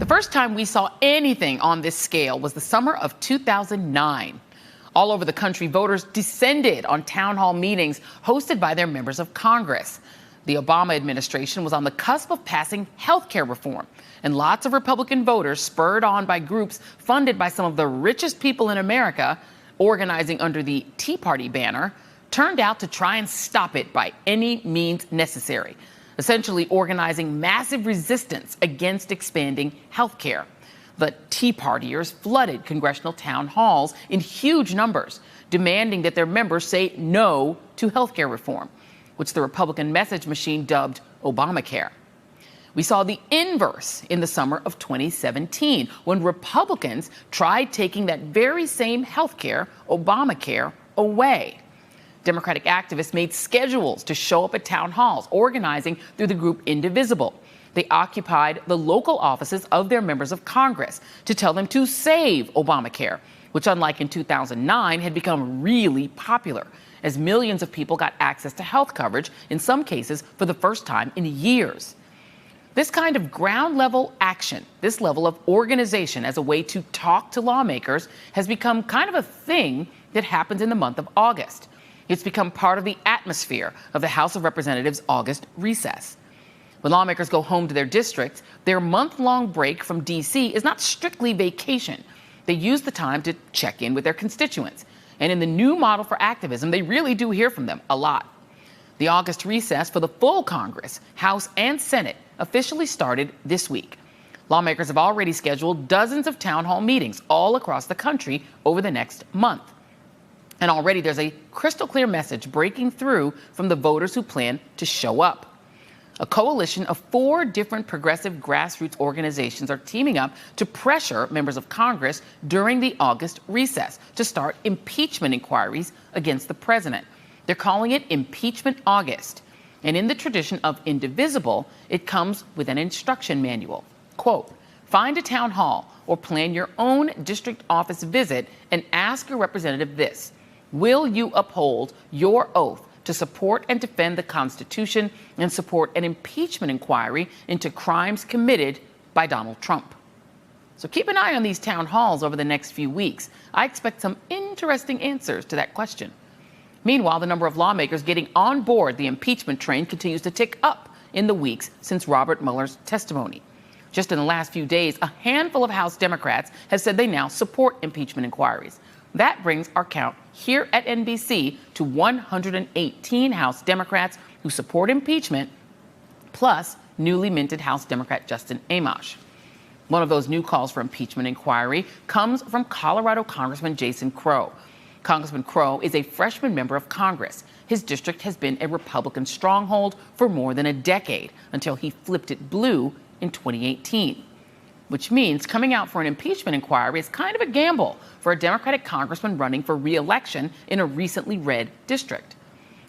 The first time we saw anything on this scale was the summer of 2009. All over the country, voters descended on town hall meetings hosted by their members of Congress. The Obama administration was on the cusp of passing health care reform, and lots of Republican voters, spurred on by groups funded by some of the richest people in America, organizing under the Tea Party banner, turned out to try and stop it by any means necessary, essentially organizing massive resistance against expanding health care. The Tea Partiers flooded congressional town halls in huge numbers, demanding that their members say no to health care reform, which the Republican message machine dubbed Obamacare. We saw the inverse in the summer of 2017, when Republicans tried taking that very same health care, Obamacare, away. Democratic activists made schedules to show up at town halls, organizing through the group Indivisible. They occupied the local offices of their members of Congress to tell them to save Obamacare, which, unlike in 2009, had become really popular as millions of people got access to health coverage, in some cases for the first time in years. This kind of ground level action, this level of organization as a way to talk to lawmakers, has become kind of a thing that happens in the month of August. It's become part of the atmosphere of the House of Representatives' August recess. When lawmakers go home to their districts, their month-long break from D.C. is not strictly vacation. They use the time to check in with their constituents. And in the new model for activism, they really do hear from them a lot. The August recess for the full Congress, House and Senate, officially started this week. Lawmakers have already scheduled dozens of town hall meetings all across the country over the next month. And already there's a crystal clear message breaking through from the voters who plan to show up. A coalition of 4 different progressive grassroots organizations are teaming up to pressure members of Congress during the August recess to start impeachment inquiries against the president. They're calling it Impeachment August. And in the tradition of Indivisible, it comes with an instruction manual. Quote, find a town hall or plan your own district office visit and ask your representative this: will you uphold your oath to support and defend the Constitution and support an impeachment inquiry into crimes committed by Donald Trump? So keep an eye on these town halls over the next few weeks. I expect some interesting answers to that question. Meanwhile, the number of lawmakers getting on board the impeachment train continues to tick up in the weeks since Robert Mueller's testimony. Just in the last few days, a handful of House Democrats have said they now support impeachment inquiries. That brings our count here at NBC to 118 House Democrats who support impeachment, plus newly minted House Democrat Justin Amash. One of those new calls for impeachment inquiry comes from Colorado Congressman Jason Crow. Congressman Crow is a freshman member of Congress. His district has been a Republican stronghold for more than a decade until he flipped it blue in 2018. Which means coming out for an impeachment inquiry is kind of a gamble for a Democratic congressman running for re-election in a recently red district.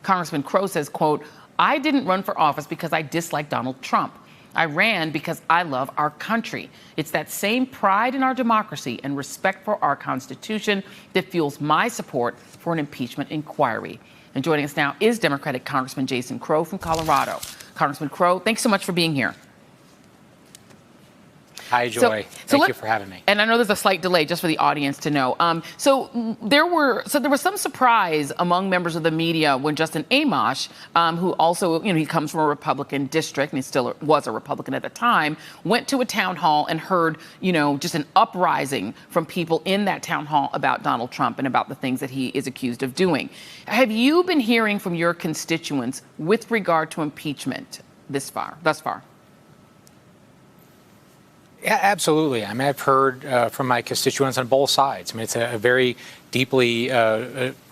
Congressman Crow says, quote, I didn't run for office because I dislike Donald Trump. I ran because I love our country. It's that same pride in our democracy and respect for our Constitution that fuels my support for an impeachment inquiry. And joining us now is Democratic Congressman Jason Crow from Colorado. Congressman Crow, thanks so much for being here. Hi, Joy. Thank you for having me. And I know there's a slight delay just for the audience to know. So there was some surprise among members of the media when Justin Amash, who also, he comes from a Republican district and he still was a Republican at the time, went to a town hall and heard, just an uprising from people in that town hall about Donald Trump and about the things that he is accused of doing. Have you been hearing from your constituents with regard to impeachment thus far? Yeah, absolutely. I mean, I've heard from my constituents on both sides. I mean, it's a very deeply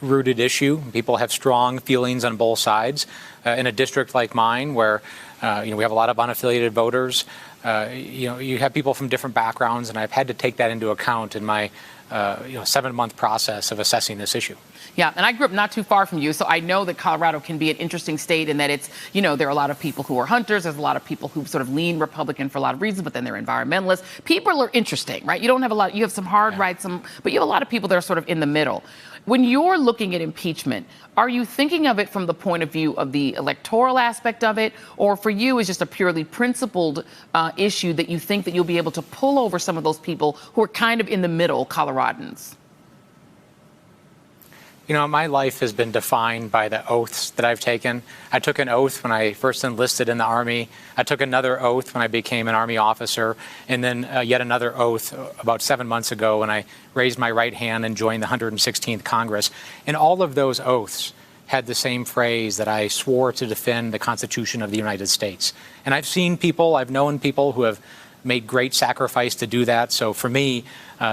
rooted issue. People have strong feelings on both sides. In a district like mine, where we have a lot of unaffiliated voters, you have people from different backgrounds, and I've had to take that into account in my 7-month process of assessing this issue. Yeah, and I grew up not too far from you, so I know that Colorado can be an interesting state in that it's, there are a lot of people who are hunters. There's a lot of people who sort of lean Republican for a lot of reasons, but then they're environmentalists. People are interesting, right? You don't have a lot, you have some hard rights, but you have a lot of people that are sort of in the middle. When you're looking at impeachment, are you thinking of it from the point of view of the electoral aspect of it, or for you is just a purely principled issue that you think that you'll be able to pull over some of those people who are kind of in the middle, Coloradans? You know, my life has been defined by the oaths that I've taken. I took an oath when I first enlisted in the Army. I took another oath when I became an Army officer, and then yet another oath about 7 months ago when I raised my right hand and joined the 116th Congress. And all of those oaths had the same phrase that I swore to defend the Constitution of the United States. And I've seen people, I've known people who have made great sacrifice to do that. So for me,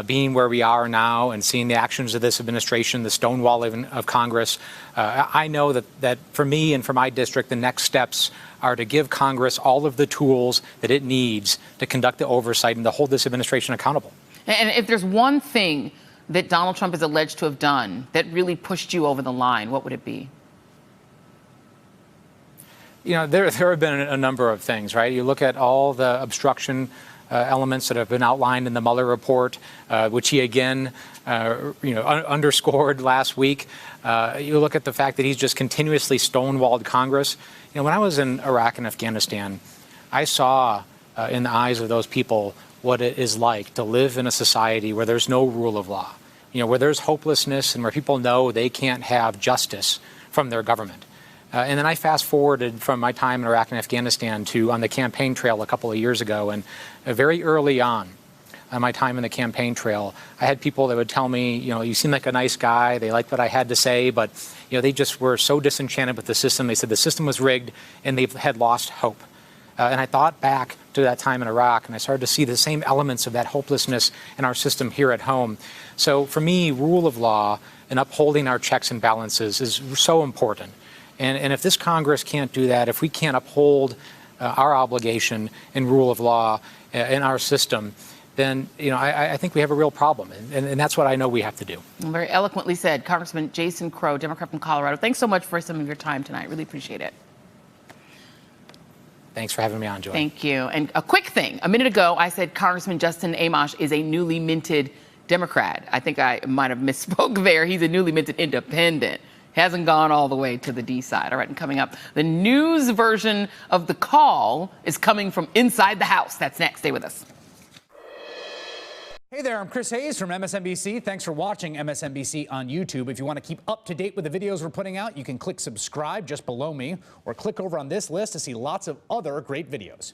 being where we are now and seeing the actions of this administration, the stonewalling of Congress, I know that for me and for my district, the next steps are to give Congress all of the tools that it needs to conduct the oversight and to hold this administration accountable. And if there's one thing that Donald Trump is alleged to have done that really pushed you over the line, what would it be? You know, there have been a number of things, right? You look at all the obstruction elements that have been outlined in the Mueller report, which he again, underscored last week. You look at the fact that he's just continuously stonewalled Congress. You know, when I was in Iraq and Afghanistan, I saw in the eyes of those people what it is like to live in a society where there's no rule of law, you know, where there's hopelessness and where people know they can't have justice from their government. And then I fast forwarded from my time in Iraq and Afghanistan to on the campaign trail a couple of years ago. And very early on my time in the campaign trail, I had people that would tell me, you know, you seem like a nice guy. They liked what I had to say, but, you know, they just were so disenchanted with the system. They said the system was rigged and they had lost hope. And I thought back to that time in Iraq, and I started to see the same elements of that hopelessness in our system here at home. So for me, rule of law and upholding our checks and balances is so important. And if this Congress can't do that, if we can't uphold our obligation and rule of law in our system, then, you know, I think we have a real problem. And that's what I know we have to do. Very eloquently said. Congressman Jason Crow, Democrat from Colorado. Thanks so much for some of your time tonight. Really appreciate it. Thanks for having me on, Joy. Thank you. And a quick thing. A minute ago, I said Congressman Justin Amash is a newly minted Democrat. I think I might have misspoke there. He's a newly minted independent. Hasn't gone all the way to the D side. All right, and coming up, the news version of The Call is coming from inside the House. That's next. Stay with us. Hey there, I'm Chris Hayes from MSNBC. Thanks for watching MSNBC on YouTube. If you want to keep up to date with the videos we're putting out, you can click subscribe just below me or click over on this list to see lots of other great videos.